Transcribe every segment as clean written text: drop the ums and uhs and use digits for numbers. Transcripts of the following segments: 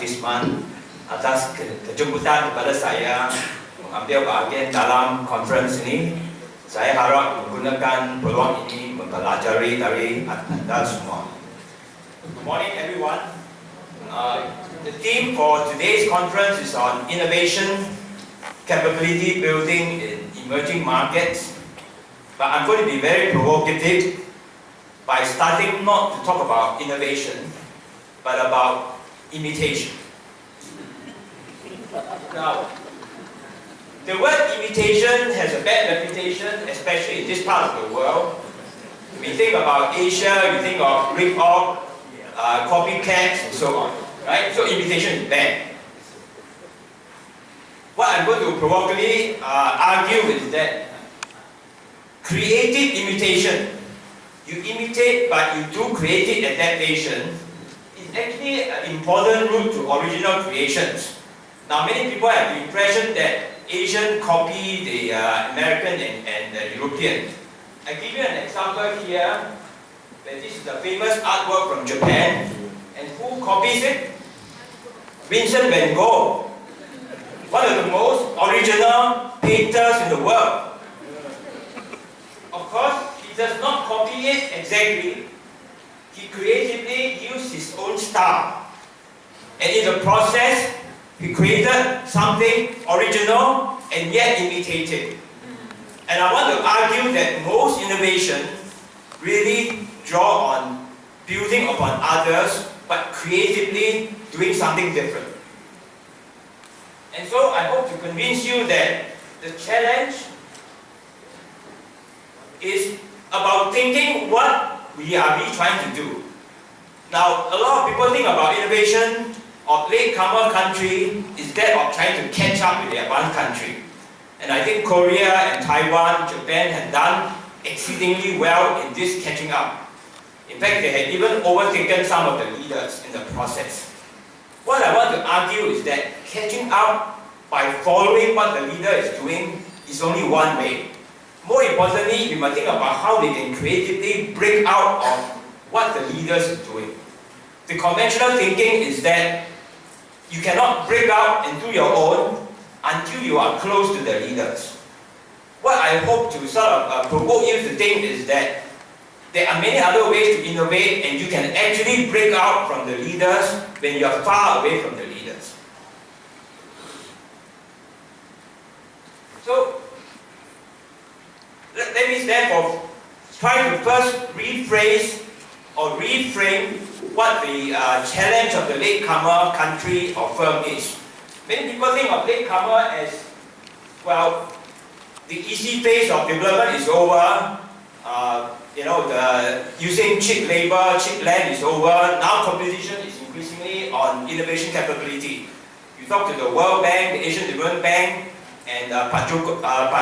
Jisman atas kejemputan kepada saya mengambil bahagian dalam conference ini. Saya harap menggunakan peluang ini mempelajari dari anda semua. Good morning everyone. The theme for today's conference is on innovation, capability building in emerging markets. But I'm going to be very provocative by starting not to talk about innovation, but about imitation. Now, the word imitation has a bad reputation, especially in this part of the world. We think about Asia, we think of rip-off, copycats, and so on. Right? So imitation is bad. What I'm going to provocatively argue is that creative imitation, you imitate but you do creative adaptation, is actually an important route to original creations. Now many people have the impression that Asian copy the American and the European. I give you an example here, that this is the famous artwork from Japan, and who copies it? Vincent van Gogh, one of the most original painters in the world. Of course, he does not copy it exactly. He creatively used his own style. And in the process, he created something original and yet imitated. And I want to argue that most innovation really draw on building upon others, but creatively doing something different. And so I hope to convince you that the challenge is about thinking what we are really trying to do. Now, a lot of people think about innovation of latecomer country is that of trying to catch up with the advanced country. And I think Korea and Taiwan, Japan have done exceedingly well in this catching up. In fact, they had even overtaken some of the leaders in the process. What I want to argue is that catching up by following what the leader is doing is only one way. More importantly, we must think about how they can creatively break out of what the leaders are doing. The conventional thinking is that you cannot break out and do your own until you are close to the leaders. What I hope to sort of provoke you to think is that there are many other ways to innovate, and you can actually break out from the leaders when you are far away from the leaders. So, let me therefore try to first rephrase or reframe what the challenge of the latecomer country or firm is. Many people think of latecomer as, well, the easy phase of development is over, using cheap labor, cheap land is over, now competition is increasingly on innovation capability. You talk to the World Bank, the Asian Development Bank, and Pak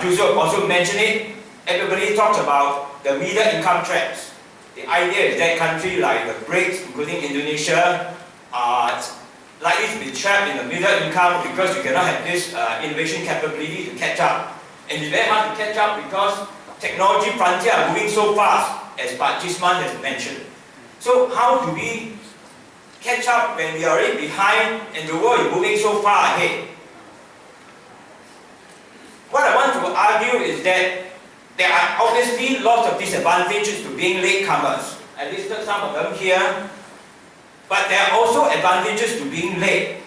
Jusuf also mentioned it. Everybody talks about the middle income traps. The idea is that countries like the BRICS, including Indonesia, are likely to be trapped in the middle income because you cannot have this innovation capability to catch up. And it's very hard to catch up because technology frontier are moving so fast, as Pak Jisman has mentioned. So how do we catch up when we are already behind and the world is moving so far ahead? What I want to argue is that there are obviously lots of disadvantages to being latecomers. I listed some of them here. But there are also advantages to being late.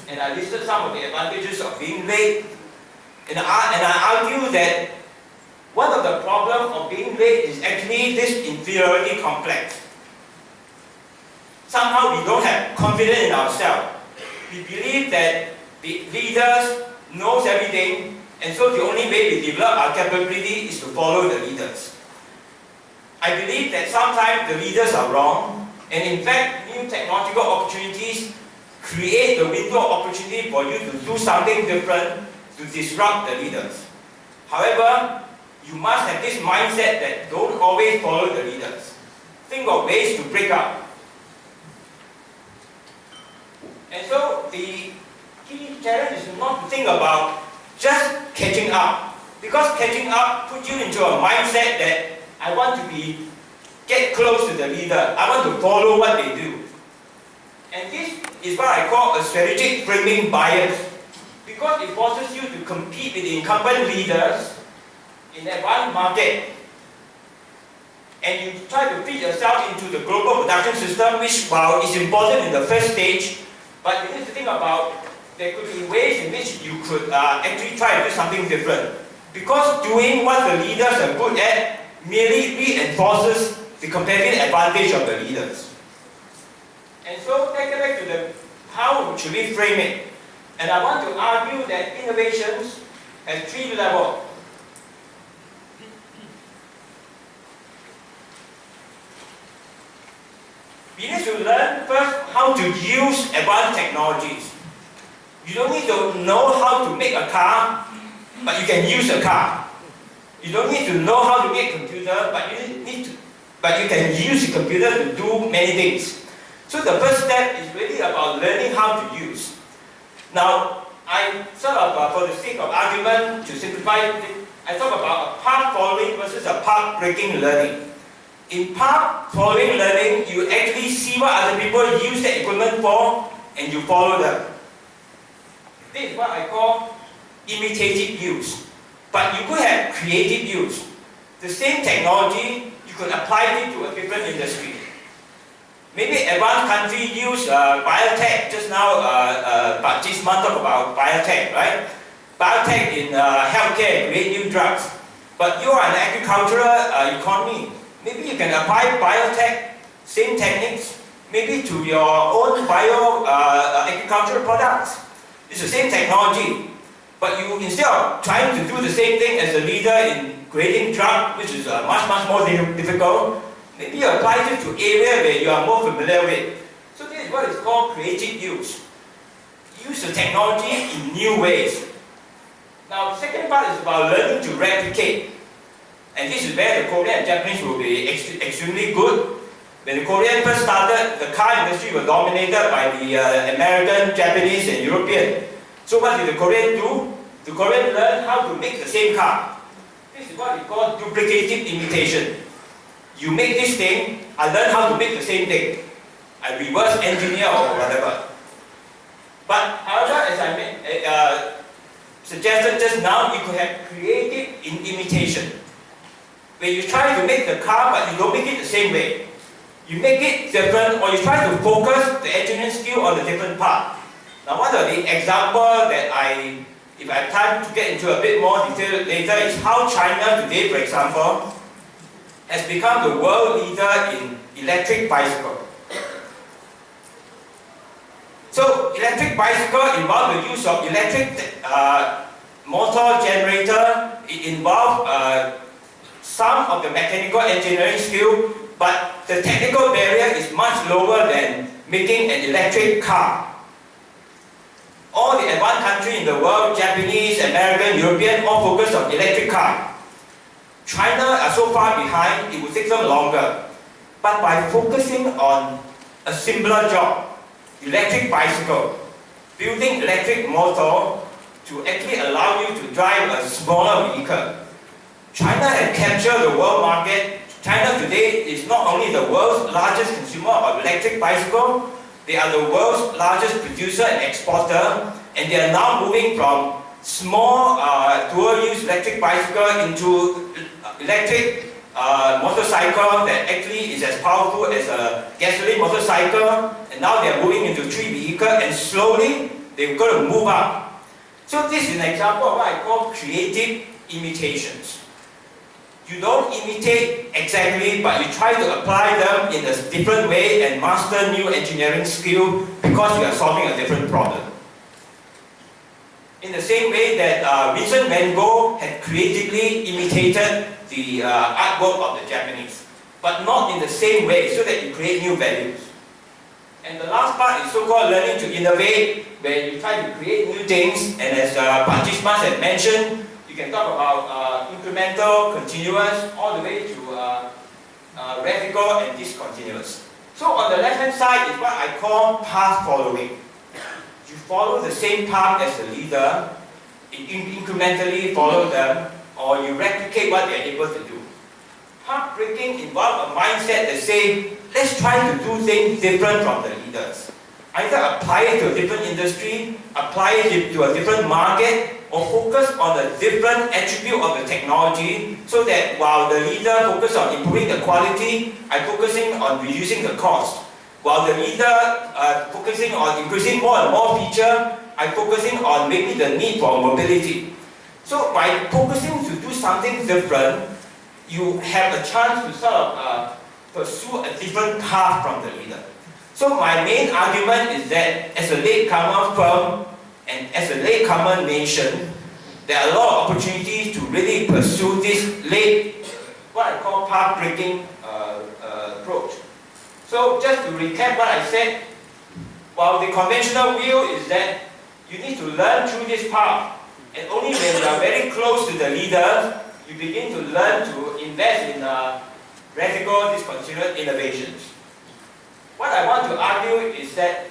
And I listed some of the advantages of being late. And I argue that one of the problems of being late is actually this inferiority complex. Somehow we don't have confidence in ourselves. We believe that the leaders knows everything, and so the only way we develop our capability is to follow the leaders. I believe that sometimes the leaders are wrong, and in fact, new technological opportunities create the window of opportunity for you to do something different to disrupt the leaders. However, you must have this mindset that don't always follow the leaders. Think of ways to break out. And so the key challenge is not to think about just catching up. Because catching up puts you into a mindset that I want to get close to the leader. I want to follow what they do. And this is what I call a strategic framing bias, because it forces you to compete with the incumbent leaders in advanced market, and you try to fit yourself into the global production system, which, while is important in the first stage, but you need to think about there could be ways in which you could actually try to do something different. Because doing what the leaders are good at merely reinforces the competitive advantage of the leaders. And so, take it back to the how should we frame it. And I want to argue that innovations have three levels. We need to learn first how to use advanced technologies. You don't need to know how to make a car, but you can use a car. You don't need to know how to make a computer, but you can use a computer to do many things. So the first step is really about learning how to use. Now, I sort of, for the sake of argument, to simplify it, I talk about a path following versus a path breaking learning. In path following learning, you actually see what other people use the equipment for, and you follow them. This is what I call imitative use. But you could have creative use. The same technology, you could apply it to a different industry. Maybe advanced country use biotech. Just now, Pak Jisman talked about biotech, right? Biotech in healthcare, create new drugs. But you are an agricultural economy. Maybe you can apply biotech, same techniques, maybe to your own agricultural products. It's the same technology. But you, instead of trying to do the same thing as a leader in creating drugs, which is much more difficult, maybe you apply it to areas where you are more familiar with. So this is what is called creative use. Use the technology in new ways. Now, the second part is about learning to replicate. And this is where the Korean and Japanese will be extremely good. When the Korean first started, the car industry was dominated by the American, Japanese, and European. So what did the Korean do? The Korean learned how to make the same car. This is what we call duplicative imitation. You make this thing, I learn how to make the same thing. I reverse engineer or whatever. But however, as I suggested just now, you could have creative imitation. Where you try to make the car, but you don't make it the same way. You make it different, or you try to focus the engineering skill on a different part. Now, one of the examples that if I have time to get into a bit more detail later, is how China today, for example, has become the world leader in electric bicycle. So, electric bicycle involves the use of electric motor generator. It involves some of the mechanical engineering skill, but the technical barrier is much lower than making an electric car. All the advanced countries in the world, Japanese, American, European, all focus on electric car. China are so far behind, it will take them longer. But by focusing on a simpler job, electric bicycle, building electric motor to actually allow you to drive a smaller vehicle, China has captured the world market. China today is not only the world's largest consumer of electric bicycle, they are the world's largest producer and exporter, and they are now moving from small dual-use electric bicycle into electric motorcycle that actually is as powerful as a gasoline motorcycle, and now they are moving into 3 vehicles, and slowly they're going to move up. So this is an example of what I call creative imitations. You don't imitate exactly, but you try to apply them in a different way and master new engineering skill because you are solving a different problem. In the same way that Vincent van Gogh had creatively imitated the artwork of the Japanese, but not in the same way, so that you create new values. And the last part is so-called learning to innovate, where you try to create new things, and as Pak Jisman had mentioned, you can talk about incremental, continuous, all the way to radical and discontinuous. So on the left-hand side is what I call path following. You follow the same path as the leader, incrementally follow them, or you replicate what they are able to do. Path breaking involves a mindset that says, let's try to do things different from the leaders. either apply it to a different industry, apply it to a different market, or focus on a different attribute of the technology, so that while the leader focuses on improving the quality, I'm focusing on reducing the cost. While the leader focusing on increasing more and more feature, I'm focusing on maybe the need for mobility. So by focusing to do something different, you have a chance to sort of pursue a different path from the leader. So my main argument is that as a latecomer firm and as a latecomer nation, there are a lot of opportunities to really pursue this what I call path-breaking approach. So just to recap what I said, while the conventional view is that you need to learn through this path, and only when you are very close to the leader, you begin to learn to invest in radical discontinuous innovations. What I want to argue is that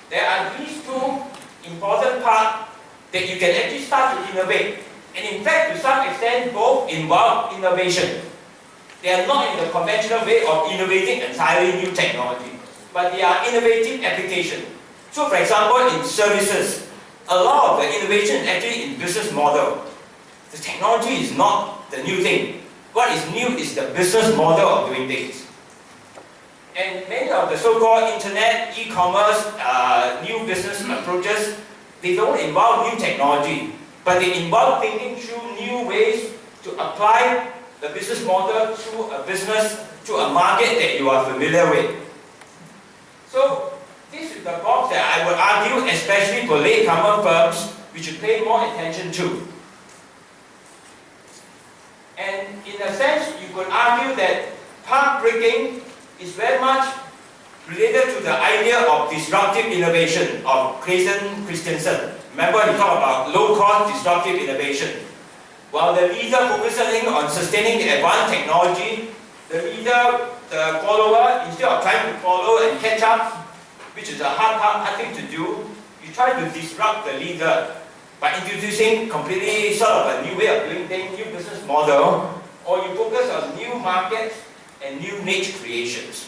there are these two important parts that you can actually start to innovate. And in fact, to some extent, both involve innovation. They are not in the conventional way of innovating entirely new technology, but they are innovative applications. So for example, in services, a lot of the innovation is actually in business model. The technology is not the new thing. What is new is the business model of doing things. And many of the so-called internet, e-commerce, new business approaches, they don't involve new technology, but they involve thinking through new ways to apply the business model to a market that you are familiar with. So this is the box that I would argue, especially for latecomer firms, we should pay more attention to. And in a sense, you could argue that path breaking is very much related to the idea of disruptive innovation of Clayton Christensen. Remember, he talked about low-cost disruptive innovation. While the leader focusing on sustaining the advanced technology, the follower, instead of trying to follow and catch up, which is a hard thing to do, you try to disrupt the leader by introducing completely sort of a new way of doing things, new business model, or you focus on new markets and new niche creations.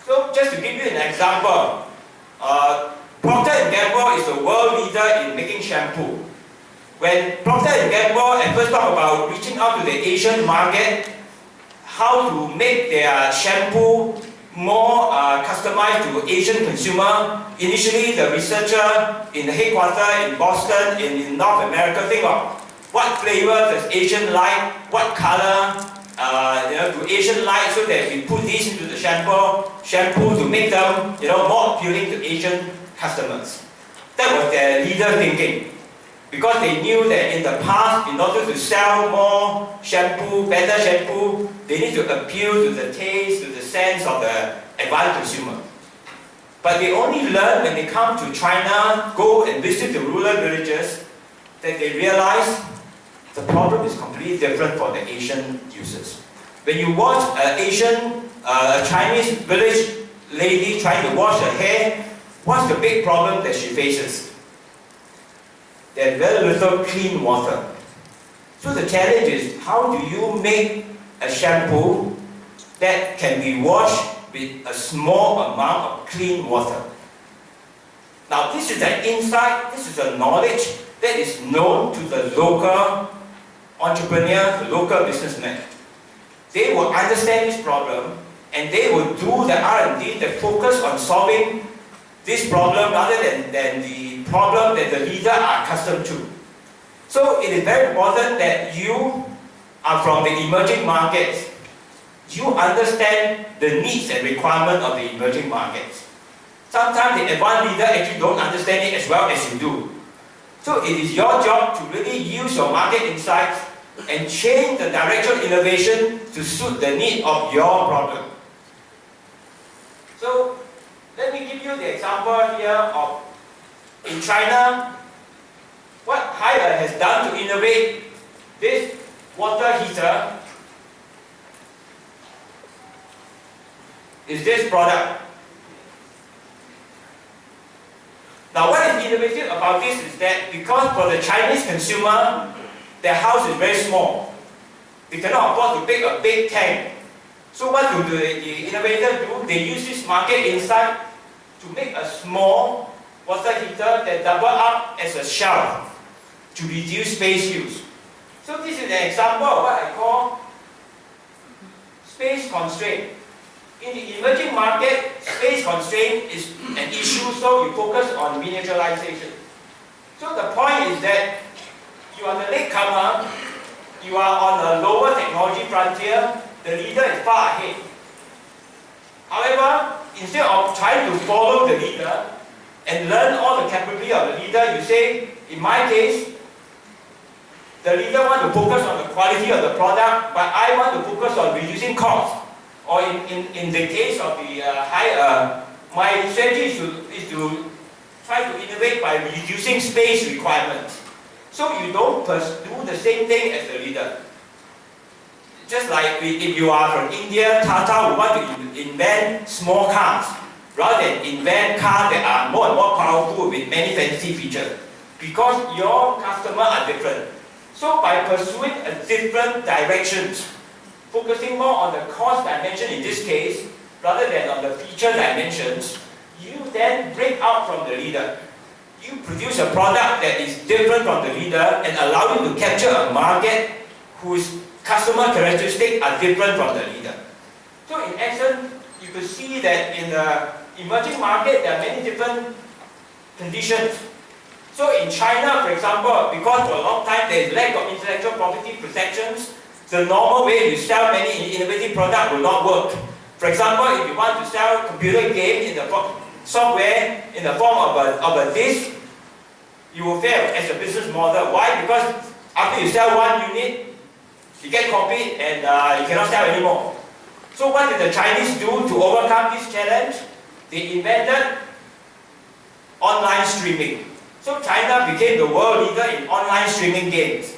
So just to give you an example, Procter & Gamble is the world leader in making shampoo. When Procter & Gamble at first talked about reaching out to the Asian market, how to make their shampoo more customized to Asian consumer, initially the researcher in the headquarters in Boston, in North America, think of what flavor does Asian like, what color do Asian like, so that we put these into the shampoo to make them more appealing to Asian customers. That was their leader thinking. Because they knew that in the past, in order to sell more shampoo, better shampoo, they need to appeal to the taste, to the sense of the advanced consumer. But they only learn when they come to China, go and visit the rural villages, that they realize the problem is completely different for the Asian users. When you watch a Chinese village lady trying to wash her hair, what's the big problem that she faces? There's very little clean water. So the challenge is, how do you make a shampoo that can be washed with a small amount of clean water? Now this is an insight, this is a knowledge that is known to the local entrepreneur, the local businessman. They will understand this problem and they will do the R&D that focus on solving this problem rather than the problem that the leader are accustomed to. So it is very important that you are from the emerging markets. You understand the needs and requirements of the emerging markets. Sometimes the advanced leader actually don't understand it as well as you do. So it is your job to really use your market insights and change the direction of innovation to suit the need of your problem. So let me give you the example here of, in China, what Haier has done to innovate this water heater is this product. Now what is innovative about this is that because for the Chinese consumer, their house is very small. They cannot afford to pick a big tank. So what do the innovators do? They use this market insight to make a small water heater that double up as a shelf to reduce space use. So this is an example of what I call space constraint. In the emerging market, space constraint is an issue, so you focus on miniaturization. So the point is that you are the latecomer, you are on a lower technology frontier, the leader is far ahead. However, instead of trying to follow the leader and learn all the capability of the leader, you say, in my case, the leader wants to focus on the quality of the product, but I want to focus on reducing cost. Or in the case of the my strategy is to try to innovate by reducing space requirements. So you don't do the same thing as the leader. Just like if you are from India, Tata would want to invent small cars rather than invent cars that are more and more powerful with many fancy features. Because your customers are different. So by pursuing a different directions, focusing more on the cost dimension in this case, rather than on the feature dimensions, you then break out from the leader. You produce a product that is different from the leader and allow you to capture a market whose customer characteristics are different from the leader. So in essence, you could see that in the emerging market, there are many different conditions. So in China, for example, because for a long time there is lack of intellectual property protections, the normal way you sell many innovative products will not work. For example, if you want to sell computer games in the software in the form of a disk, you will fail as a business model. Why? Because after you sell one unit, you get copied and you cannot sell anymore. So what did the Chinese do to overcome this challenge? They invented online streaming. So China became the world leader in online streaming games,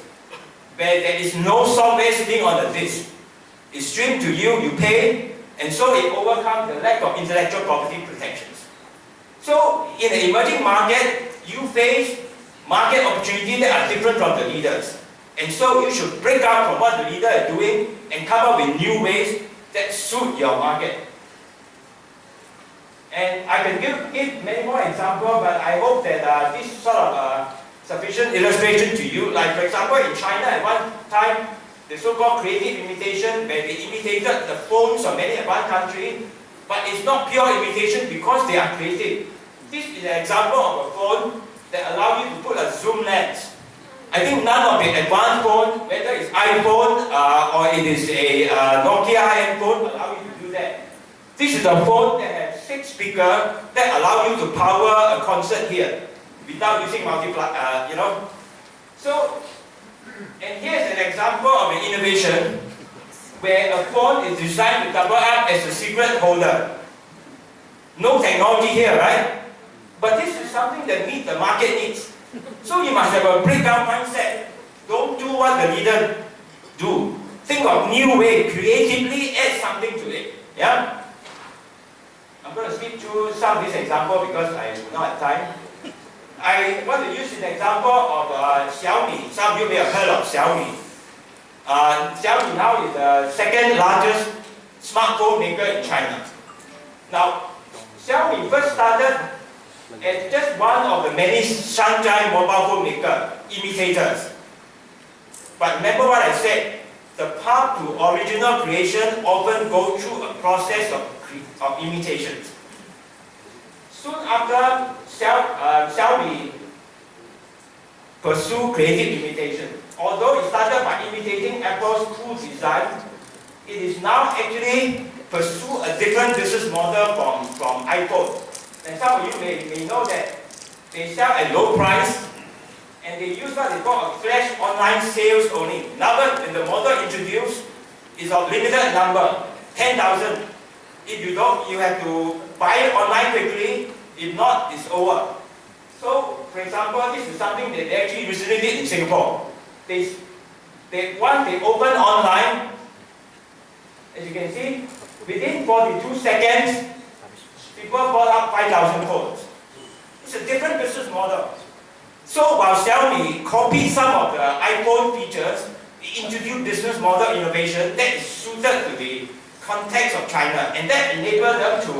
where there is no software sitting on the disk. It's streamed to you, you pay, and so it overcomes the lack of intellectual property protections. So in the emerging market, you face market opportunities that are different from the leaders. And so you should break out from what the leader is doing and come up with new ways that suit your market. And I can give many more examples, but I hope that this sort of sufficient illustration to you. Like for example, in China at one time, the so-called creative imitation, where they imitated the phones of many advanced countries, but it's not pure imitation because they are creative. This is an example of a phone that allows you to put a zoom lens. I think none of the advanced phones, whether it's iPhone or it is a Nokia high-end phone, allow you to do that. This is a phone that has 6 speakers that allow you to power a concert here without using multiply, So, and here's an example of an innovation where a phone is designed to double up as a cigarette holder. No technology here, right? But this is something that meets the market needs. So you must have a breakdown mindset. Don't do what the leader do. Think of new way, creatively add something to it. Yeah? I'm going to skip through some of these examples because I do not have time. I want to use an example of Xiaomi. Some of you may have heard of Xiaomi. Xiaomi now is the second largest smartphone maker in China. Now, Xiaomi first started as just one of the many Shanghai mobile phone maker imitators. But remember what I said, the path to original creation often goes through a process of imitations. Soon after, Xiaomi pursued creative imitation. Although it started by imitating Apple's cool design, it is now actually pursue a different business model from iPhone. And some of you may know that they sell at low price and they use what they call a flash online sales only. Now, when the model introduced is of limited number, 10,000. If you don't, you have to buy it online quickly. If not, it's over. So, for example, this is something that they actually recently did in Singapore. Once they open online, as you can see, within 42 seconds, people bought up 5,000 phones. It's a different business model. So while Xiaomi copied some of the iPhone features, it introduced business model innovation that is suited to the context of China, and that enabled them to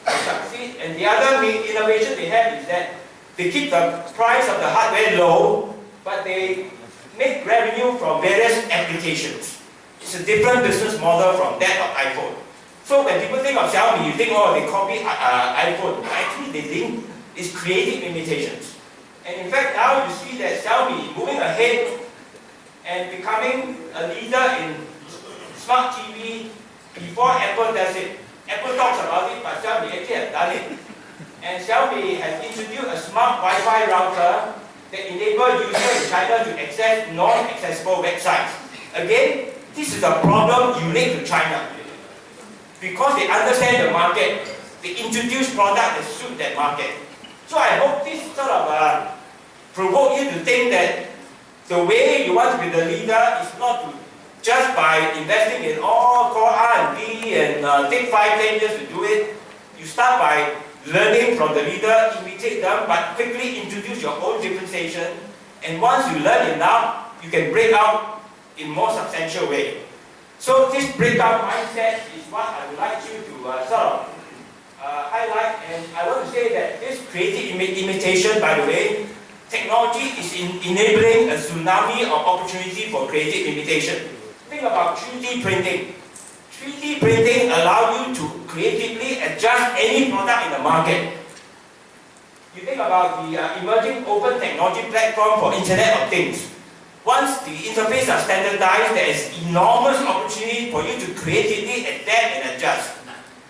succeed. And the other innovation they have is that they keep the price of the hardware low, but they make revenue from various applications. It's a different business model from that of iPhone. So when people think of Xiaomi, you think, oh, they copy iPhone. Actually, they think it's creative imitations. And in fact, now you see that Xiaomi is moving ahead and becoming a leader in smart TV before Apple does it. Apple talks about it, but Xiaomi actually has done it. And Xiaomi has introduced a smart Wi-Fi router that enables users in China to access non-accessible websites. Again, this is a problem unique to China. Because they understand the market, they introduce products that suit that market. So I hope this sort of provoke you to think that the way you want to be the leader is not to just by investing in all core R&D and take 5-10 years to do it. You start by learning from the leader, imitate them, but quickly introduce your own differentiation. And once you learn enough, you can break out in more substantial way. So this breakout mindset is what I would like you to sort of highlight. And I want to say that this creative imitation, by the way, technology is enabling a tsunami of opportunity for creative imitation. Think about 3D printing. 3D printing allows you to creatively adjust any product in the market. You think about the emerging open technology platform for Internet of Things. Once the interfaces are standardized, there is enormous opportunity for you to creatively adapt and adjust.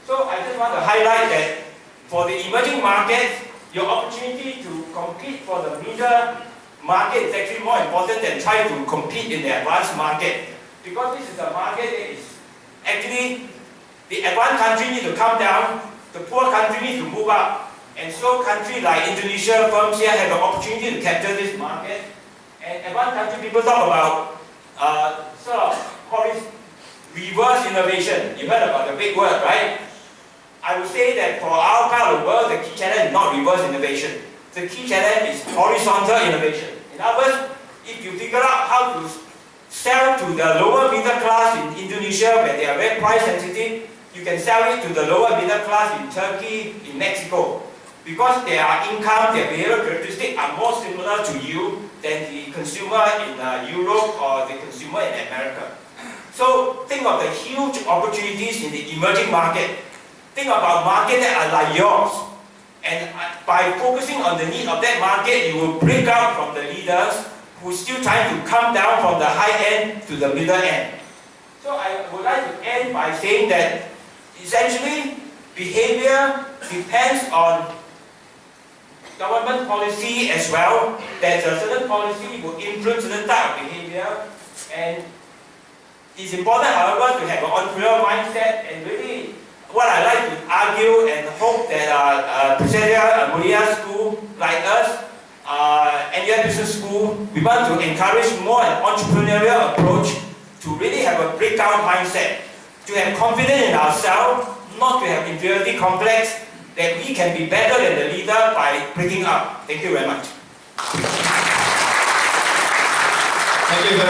So I just want to highlight that for the emerging markets, your opportunity to compete for the middle market is actually more important than trying to compete in the advanced market. Because this is a market that is actually, the advanced country need to come down, the poor country need to move up. And so countries like Indonesia, firms here have the opportunity to capture this market. And advanced country people talk about sort of reverse innovation. You heard about the big word, right? I would say that for our part of the world, the key challenge is not reverse innovation. The key challenge is horizontal innovation. In other words, if you figure out how to sell to the lower middle class in Indonesia, where they are very price sensitive, you can sell it to the lower middle class in Turkey, in Mexico. Because their income, their behavioral characteristics are more similar to you than the consumer in Europe or the consumer in America. So think of the huge opportunities in the emerging market. Think about markets that are like yours. And by focusing on the need of that market, you will break out from the leaders who are still trying to come down from the high end to the middle end. So I would like to end by saying that essentially behavior depends on government policy as well, that a certain policy will influence certain type of behavior. And it's important, however, to have an entrepreneurial mindset. And really, what I like to argue and hope that Presiden Mulia School, like us, NUS Business School, we want to encourage more an entrepreneurial approach to really have a breakout mindset, to have confidence in ourselves, not to have inferiority complex, that we can be better than the leader by breaking up. Thank you very much. Thank you very much.